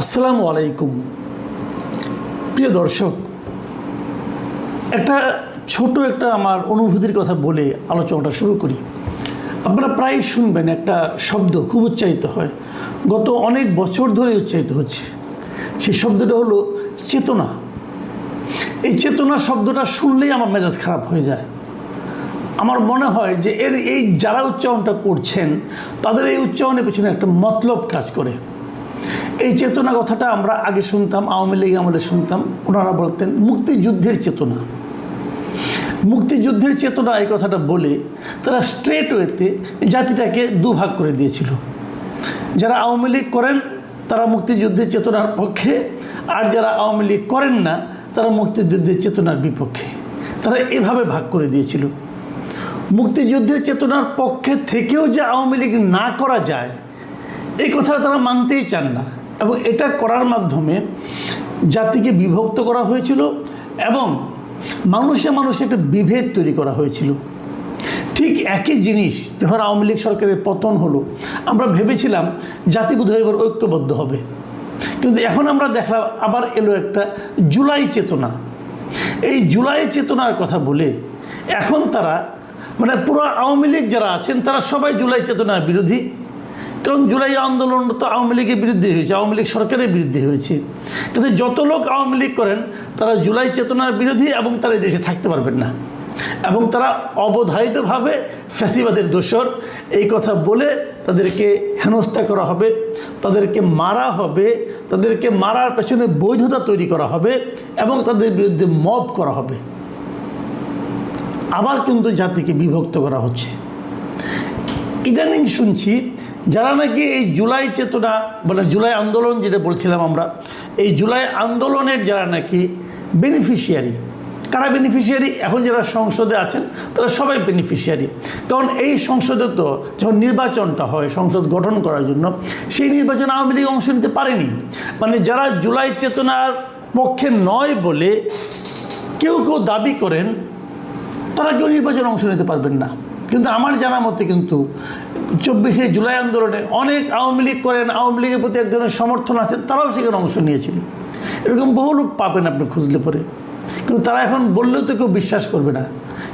আসসালামু আলাইকুম প্রিয় দর্শক, ছোট একটা আমার অনুভূতির কথা বলে আলোচনাটা শুরু করি। আপনারা প্রায় শুনবেন একটা শব্দ খুব উচ্চারিত হয়, গত অনেক বছর ধরে উচ্চারিত হচ্ছে। সেই শব্দটা হলো চেতনা। এই চেতনা শব্দটা শুনলেই আমার মেজাজ খারাপ হয়ে যায়। আমার মনে হয় যে এই যারা উচ্চারণটা করছেন তাদের এই উচ্চারণের পেছনে একটা মতলব কাজ করে। এই চেতনা কথাটা আমরা আগে শুনতাম, আওয়ামী লীগ আমলে শুনতাম, ওনারা বলতেন মুক্তিযুদ্ধের চেতনা। মুক্তিযুদ্ধের চেতনা এই কথাটা বলে তারা স্ট্রেট ওয়েতে জাতিটাকে দুভাগ করে দিয়েছিল। যারা আওয়ামী লীগ করেন তারা মুক্তিযুদ্ধের চেতনার পক্ষে, আর যারা আওয়ামী লীগ করেন না তারা মুক্তিযুদ্ধের চেতনার বিপক্ষে। তারা এভাবে ভাগ করে দিয়েছিল। মুক্তিযুদ্ধের চেতনার পক্ষে থেকেও যে আওয়ামী লীগ না করা যায় এই কথাটা তারা মানতেই চান না, এবং এটা করার মাধ্যমে জাতিকে বিভক্ত করা হয়েছিল এবং মানুষে মানুষে একটা বিভেদ তৈরি করা হয়েছিল। ঠিক একই জিনিস যখন আওয়ামী লীগ সরকারের পতন হলো, আমরা ভেবেছিলাম জাতি বোধহয় এবার ঐক্যবদ্ধ হবে, কিন্তু এখন আমরা দেখলাম আবার এলো একটা জুলাই চেতনা। এই জুলাই চেতনার কথা বলে এখন তারা পুরো আওয়ামী লীগ যারা আছেন তারা সবাই জুলাই চেতনার বিরোধী। কারণ জুলাই আন্দোলন তো আওয়ামী লীগের বিরুদ্ধে হয়েছে, আওয়ামী লীগ সরকারের বিরুদ্ধে হয়েছে। কিন্তু যত লোক আওয়ামী লীগ করেন তারা জুলাই চেতনার বিরোধী, এবং তারা এই দেশে থাকতে পারবেন না, এবং তারা অবধারিতভাবে ফ্যাসিবাদের দোসর। এই কথা বলে তাদেরকে হেনস্থা করা হবে, তাদেরকে মারা হবে, তাদেরকে মারার পেছনে বৈধতা তৈরি করা হবে, এবং তাদের বিরুদ্ধে মব করা হবে। আবার কিন্তু জাতিকে বিভক্ত করা হচ্ছে। ইদানিং শুনছি যারা নাকি এই জুলাই চেতনা জুলাই আন্দোলন যেটা বলছিলাম আমরা, এই জুলাই আন্দোলনের যারা নাকি বেনিফিশিয়ারি, কারা বেনিফিশিয়ারি? এখন যারা সংসদে আছেন তারা সবাই বেনিফিশিয়ারি। কারণ এই সংসদে তো যখন নির্বাচনটা হয় সংসদ গঠন করার জন্য, সেই নির্বাচনে আওয়ামী লীগ অংশ নিতে পারেনি। যারা জুলাই চেতনার পক্ষে নয় বলে কেউ কেউ দাবি করেন, তারা কেউ নির্বাচনে অংশ নিতে পারবেন না। কিন্তু আমার জানা মতে কিন্তু 24শে জুলাই আন্দোলনে অনেক আওয়ামী লীগ করেন, আওয়ামী লীগের প্রতি এক ধরনের সমর্থন আছে, তারাও সেখানে অংশ নিয়েছিল। এরকম বহু লোক পাবেন আপনি খুঁজলে পরে, কিন্তু তারা এখন বললেও তো কেউ বিশ্বাস করবে না,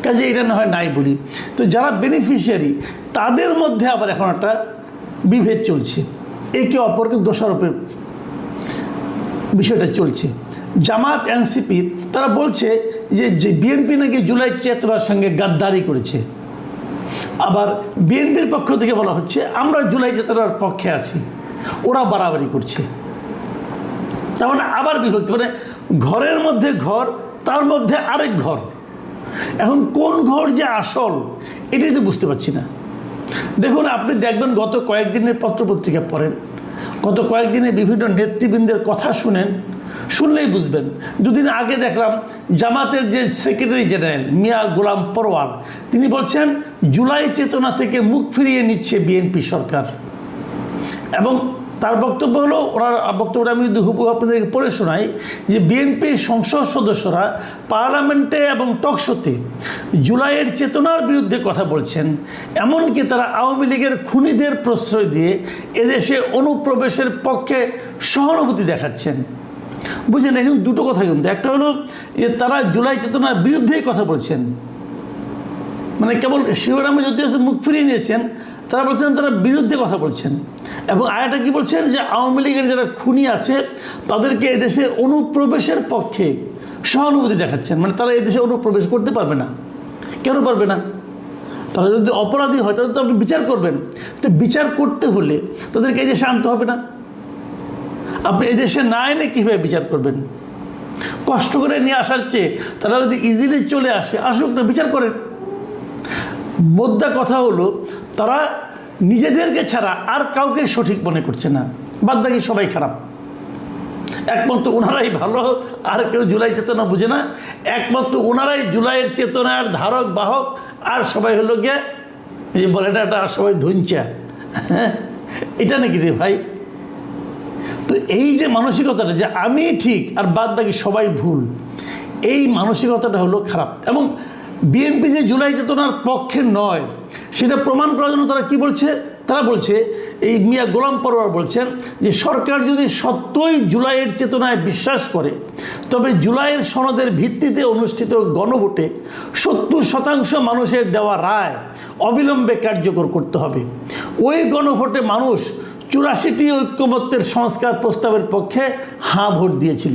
কাজে এটা না হয় নাই বলি। তো যারা বেনিফিশিয়ারি তাদের মধ্যে আবার এখন একটা বিভেদ চলছে, একে অপরকে দোষারোপের বিষয়টা চলছে। জামাত এনসিপি তারা বলছে যে বিএনপি নাকি জুলাই চেতনার সঙ্গে গাদ্দারি করেছে। আবার বিএনপির পক্ষ থেকে বলা হচ্ছে আমরা জুলাই চেতনার পক্ষে আছি, ওরা বাড়াবাড়ি করছে। তার আবার বিভক্তি, ঘরের মধ্যে ঘর, তার মধ্যে আরেক ঘর। এখন কোন ঘর যে আসল এটাই তো বুঝতে পারছি না। দেখুন, আপনি দেখবেন গত কয়েকদিনের পত্রপত্রিকা পড়েন, গত কয়েকদিনে বিভিন্ন নেতৃবৃন্দের কথা শুনলেই বুঝবেন। দুদিন আগে দেখলাম জামাতের যে সেক্রেটারি জেনারেল মিয়া গোলাম পরওয়ার, তিনি বলছেন জুলাই চেতনা থেকে মুখ ফিরিয়ে নিচ্ছে বিএনপি সরকার। এবং তার বক্তব্য হলো, ওনার বক্তব্যটা আমি যদি হুবহু আপনাদেরকে পড়ে শোনাই, যে বিএনপির সংসদ সদস্যরা পার্লামেন্টে এবং টকশোতে জুলাইয়ের চেতনার বিরুদ্ধে কথা বলছেন, এমনকি তারা আওয়ামী লীগের খুনিদের প্রশ্রয় দিয়ে এদেশে অনুপ্রবেশের পক্ষে সহানুভূতি দেখাচ্ছেন। বুঝলেন, এখন দুটো কথা কিন্তু, একটা হলো যে তারা জুলাই চেতনার বিরুদ্ধেই কথা বলছেন, কেবল শিবরামে যদি মুখ ফিরিয়ে নিয়েছেন, তারা বলছেন তারা বিরুদ্ধে কথা বলছেন। এবং আরেকটা কি বলছেন, যে আওয়ামী লীগের যারা খুনি আছে তাদেরকে এদেশে অনুপ্রবেশের পক্ষে সহানুভূতি দেখাচ্ছেন। তারা এদেশে অনুপ্রবেশ করতে পারবে না। কেন পারবে না? তারা যদি অপরাধী হয় তাহলে তো আপনি বিচার করবেন। তো বিচার করতে হলে তাদেরকে এদেশে আনতে হবে না? আপনি এদেশে না এনে কীভাবে বিচার করবেন? কষ্ট করে নিয়ে আসার চেয়ে তারা যদি ইজিলি চলে আসে, আসুক না, বিচার করেন। মোদ্দা কথা হলো তারা নিজেদেরকে ছাড়া আর কাউকে সঠিক মনে করছে না, বাদবাকি সবাই খারাপ। একমাত্র ওনারাই ভালো, আর কেউ জুলাই চেতনা বুঝে না। একমাত্র ওনারাই জুলাইয়ের চেতনার ধারক বাহক, আর সবাই হলো গিয়ে এই বলে এটা আর সবাই ধুঞ্চা। হ্যাঁ, এটা নাকি রে ভাই? তো এই যে মানসিকতাটা যে আমি ঠিক আর বাদ বাকি সবাই ভুল, এই মানসিকতাটা হলো খারাপ। এবং বিএনপি যে জুলাই চেতনার পক্ষে নয় সেটা প্রমাণ করার জন্য তারা কি বলছে, তারা বলছে, এই মিয়া গোলাম পরোয়ার বলছেন যে সরকার যদি সত্যই জুলাইয়ের চেতনায় বিশ্বাস করে তবে জুলাইয়ের সনদের ভিত্তিতে অনুষ্ঠিত গণভোটে 70% মানুষের দেওয়া রায় অবিলম্বে কার্যকর করতে হবে। ওই গণভোটে মানুষ 84টি ঐক্যমত্যের সংস্কার প্রস্তাবের পক্ষে হাঁ ভোট দিয়েছিল।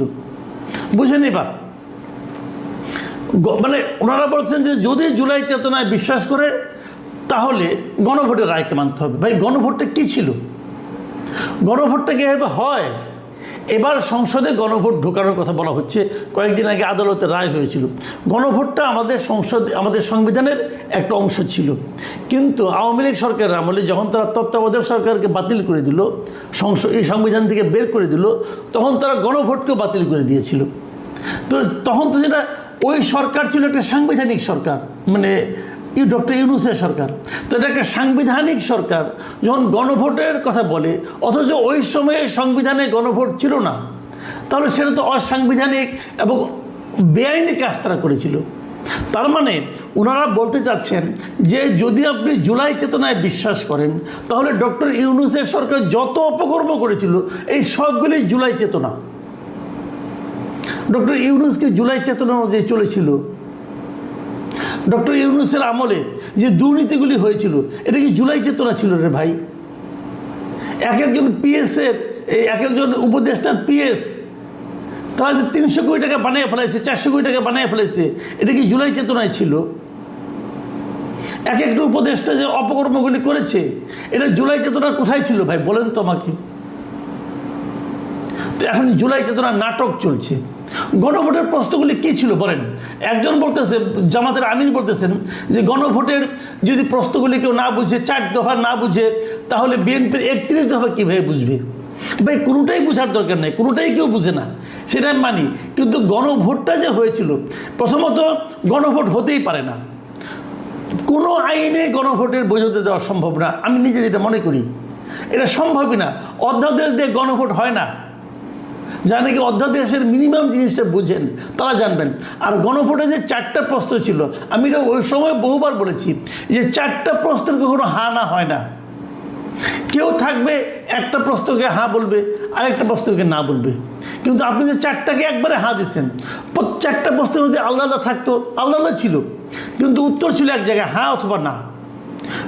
বুঝেন এবার, মানে ওনারা বলছেন যে যদি জুলাই চেতনায় বিশ্বাস করে তাহলে গণভোটের রায়কে মানতে হবে। ভাই, গণভোটটা কী ছিল? গণভোটটা কীভাবে হয়? এবার সংসদে গণভোট ঢোকানোর কথা বলা হচ্ছে। কয়েকদিন আগে আদালতে রায় হয়েছিল। গণভোটটা আমাদের সংবিধানের একটা অংশ ছিল, কিন্তু আওয়ামী লীগ সরকারের আমলে যখন তারা তত্ত্বাবধায়ক সরকারকে বাতিল করে দিল, এই সংবিধান থেকে বের করে দিল, তখন তারা গণভোটকেও বাতিল করে দিয়েছিল। তো তখন তো যেটা ওই সরকার ছিল একটা সাংবিধানিক সরকার, মানে ডক্টর ইউনূসের সরকার। তো এটা একটা সাংবিধানিক সরকার যখন গণভোটের কথা বলে, অথচ ওই সময়ে সংবিধানে গণভোট ছিল না, তাহলে সেটা তো অসাংবিধানিক এবং বেআইনি কাজ তারা করেছিল। তার মানে ওনারা বলতে চাচ্ছেন যে যদি আপনি জুলাই চেতনায় বিশ্বাস করেন তাহলে ডক্টর ইউনূসের সরকার যত অপকর্ম করেছিল এই সবগুলি জুলাই চেতনা। ডক্টর ইউনূসকে জুলাই চেতনা অনুযায়ী চলেছিল। ডক্টর ইউনূসের আমলে যে দুর্নীতিগুলি হয়েছিল এটা কি জুলাই চেতনা ছিল রে ভাই? এক একজন উপদেষ্টার পিএস তারা যে 300 কোটি টাকা বানিয়ে ফেলাইছে, 400 কোটি টাকা বানিয়ে ফেলাইছে, এটা কি জুলাই চেতনায় ছিল? এক একটা উপদেষ্টা যে অপকর্মগুলি করেছে এটা জুলাই চেতনা কোথায় ছিল ভাই, বলেন তো আমাকে। তো এখন জুলাই চেতনার নাটক চলছে। গণভোটের প্রশ্নগুলি কী ছিল বলেন? একজন বলতেছে, জামাতের আমির বলতেছেন যে গণভোটের যদি প্রশ্নগুলি কেউ না বুঝে, 4 দফা না বুঝে, তাহলে বিএনপির 31 দফা কীভাবে বুঝবে? ভাই, কোনোটাই বোঝার দরকার নেই, কোনোটাই কেউ বুঝে না, সেটা আমি মানি। কিন্তু গণভোটটা যে হয়েছিল, প্রথমত গণভোট হতেই পারে না, কোনো আইনে গণভোটের বৈধতা দেওয়া সম্ভব না। আমি নিজে যেটা মনে করি এটা সম্ভবই না। অধ্যাদেশ দিয়ে গণভোট হয় না। যারা নাকি অধ্যাদেশের মিনিমাম জিনিসটা বুঝেন তারা জানবেন। আর গণভোটে যে 4টা প্রশ্ন ছিল, আমি এটা ওই সময় বহুবার বলেছি যে 4টা প্রশ্নের কখনো হা না হয় না। কেউ থাকবে একটা প্রশ্নকে হা বলবে, আরেকটা প্রশ্নকে না বলবে। কিন্তু আপনি যে 4টাকে একবারে হা দিচ্ছেন, 4টা প্রশ্নের মধ্যে আলাদা থাকতো, আলাদা ছিল, কিন্তু উত্তর ছিল এক জায়গায় হা অথবা না।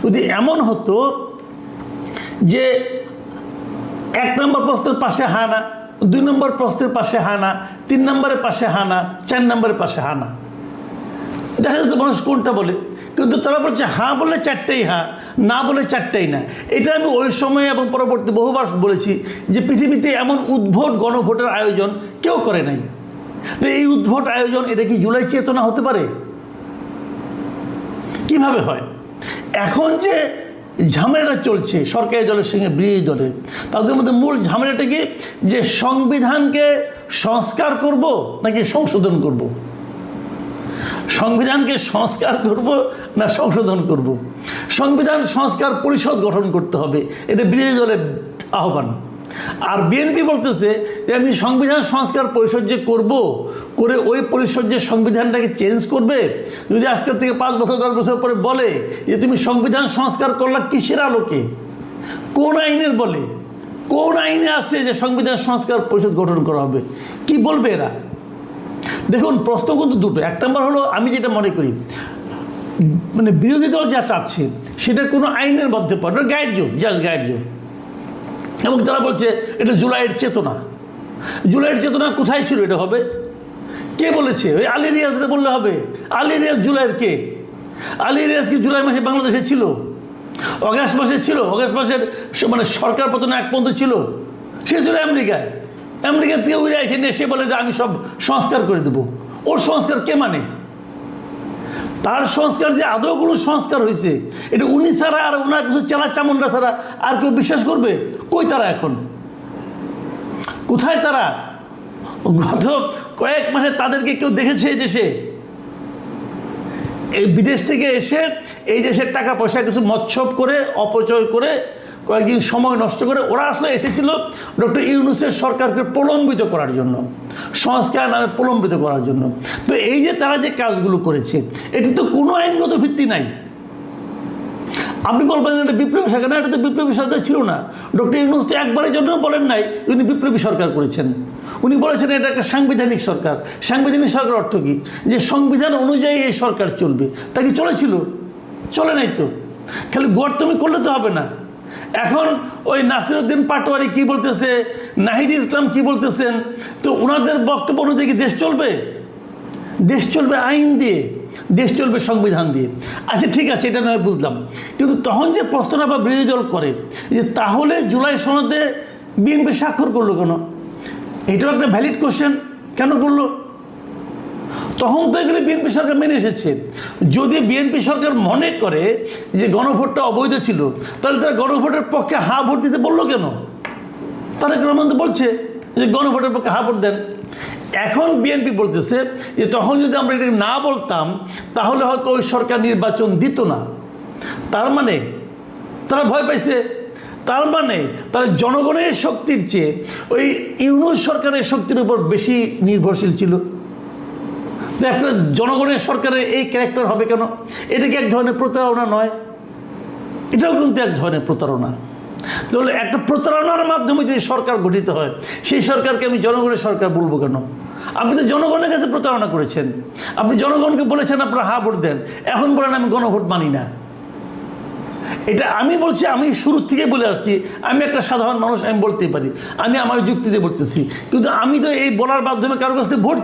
যদি এমন হতো যে 1 নম্বর প্রশ্নের পাশে হা না, 2 নম্বর প্রশ্নের পাশে হা না, 3 নম্বরের পাশে হা না, 4 নম্বরের পাশে হা না, দেখা যাচ্ছে মানুষ কোনটা বলে। কিন্তু তারা বলছে হ্যাঁ বলে 4টাই হ্যাঁ, না বলে 4টাই না। এটা আমি ওই সময় এবং পরবর্তী বহুবার বলেছি যে পৃথিবীতে এমন উদ্ভট গণভোটের আয়োজন কেউ করে নাই। তো এই উদ্ভট আয়োজন, এটা কি জুলাই চেতনা হতে পারে? কিভাবে হয়? এখন যে ঝামেলাটা চলছে সরকারি দলের সঙ্গে বিরোধী দলের, তাদের মধ্যে মূল ঝামেলাটা কি যে সংবিধানকে সংস্কার করব নাকি সংশোধন করব? সংবিধানকে সংস্কার করব না সংশোধন করব? সংবিধান সংস্কার পরিষদ গঠন করতে হবে, এটা বিরোধী দলের আহ্বান। আর বিএনপি বলতেছে যে আমি সংবিধান সংস্কার পরিষদ যে করে ওই পরিষদ যে সংবিধানটাকে চেঞ্জ করবে, যদি আজকের থেকে 5 বছর 10 বছর পরে বলে যে তুমি সংবিধান সংস্কার করলা কিসের আলোকে, কোন আইনের বলে, কোন আইনে আছে যে সংবিধান সংস্কার পরিষদ গঠন করা হবে, কি বলবে এরা? দেখুন, প্রশ্ন কিন্তু দুটো। 1 নম্বর হলো, আমি যেটা মনে করি মানে বিরোধী দল যা চাচ্ছে সেটা কোনো আইনের মধ্যে পড়ে, গাইড জোর, জাস্ট গাইড জোর। এবং তারা বলছে এটা জুলাইয়ের চেতনা। জুলাইয়ের চেতনা কোথায় ছিল? এটা হবে কে বলেছে? ওই আলী রিয়াজরে বললে হবে? আলী রিয়াজ জুলাইয়ের কে? আলী রিয়াজ কি জুলাই মাসে বাংলাদেশে ছিল? অগাস্ট মাসে ছিল? অগাস্ট মাসের মানে সরকার পতন এক পর্যন্ত ছিল? সে ছিল আমেরিকায়। আমেরিকার থেকে উড়ে এসে নিয়ে সে বলে যে আমি সব সংস্কার করে দেবো। ওর সংস্কার কে মানে? তার সংস্কার যে আদৌ কোনো সংস্কার হয়েছে এটা উনি ছাড়া আর ওনার কিছু চেলা চামুন্ডা ছাড়া আর কেউ বিশ্বাস করবে? কই তারা এখন? কোথায় তারা? গত কয়েক মাসে তাদেরকে কেউ দেখেছে এই দেশে? এই বিদেশ থেকে এসে এই দেশের টাকা পয়সা কিছু মৎসব করে, অপচয় করে, কয়েকদিন সময় নষ্ট করে ওরা আসলে এসেছিল ডক্টর ইউনূসের সরকারকে প্রলম্বিত করার জন্য, সংস্কার নামে প্রলম্বিত করার জন্য। তো এই যে তারা যে কাজগুলো করেছে এটি তো কোনো আইনগত ভিত্তি নাই। আপনি বলবেন এটা বিপ্লবী সরকার, না, এটা তো বিপ্লবী সরকার ছিল না। ডক্টর ইউনূস তো একবারের জন্য বলেন নাই উনি বিপ্লবী সরকার করেছেন। উনি বলেছেন এটা একটা সাংবিধানিক সরকার। সাংবিধানিক সরকার অর্থ কী? যে সংবিধান অনুযায়ী এই সরকার চলবে। তা কি চলেছিল? চলে নাই তো। খালি গোয়ার্তমি করলে তো হবে না। এখন ওই নাসিরউদ্দিন পাটোয়ারি কি বলতেছে, নাহিদ ইসলাম কি বলতেছেন, তো ওনাদের বক্তব্য অনুযায়ী কি দেশ চলবে? দেশ চলবে আইন দিয়ে, দেশ চলবে সংবিধান দিয়ে। আচ্ছা ঠিক আছে, এটা নয় বুঝলাম, কিন্তু তখন যে প্রশ্নটা বা বিরোধী দল করে যে তাহলে জুলাই সনদে বিএনপি স্বাক্ষর করলো কেন? এটাও একটা ভ্যালিড কোশ্চেন। কেন করলো? তখন তো এগুলো বিএনপি সরকার মেনে এসেছে। যদি বিএনপি সরকার মনে করে যে গণভোটটা অবৈধ ছিল, তাহলে তারা গণভোটের পক্ষে হা ভোট দিতে বললো কেন? তারেক রহমান তো বলছে যে গণভোটের পক্ষে হা ভোট দেন। এখন বিএনপি বলতেছে যে তখন যদি আমরা এটা না বলতাম তাহলে হয়তো ওই সরকার নির্বাচন দিত না। তার মানে তারা ভয় পাইছে, তার মানে তারা জনগণের শক্তির চেয়ে ওই ইউনূস সরকারের শক্তির উপর বেশি নির্ভরশীল ছিল। একটা জনগণের সরকারের এই ক্যারেক্টার হবে কেন? এটা কি এক ধরনের প্রতারণা নয়? এটাও কিন্তু এক ধরনের প্রতারণা। তাহলে একটা প্রতারণার মাধ্যমে যদি সরকার গঠিত হয়, সেই সরকারকে আমি জনগণের সরকার বলবো কেন? আপনি তো জনগণের কাছে প্রতারণা করেছেন। আপনি জনগণকে বলেছেন আপনারা হা ভোট দেন, এখন বলেন আমি গণভোট মানি না। এটা আমি বলছি, আমি শুরু থেকে বলে আসছি, আমি একটা সাধারণ মানুষ, আমি বলতেই পারি, আমি আমার যুক্তিতে বলতেছি, কিন্তু আমি তো এই বলার মাধ্যমে কারোর কাছ থেকে ভোট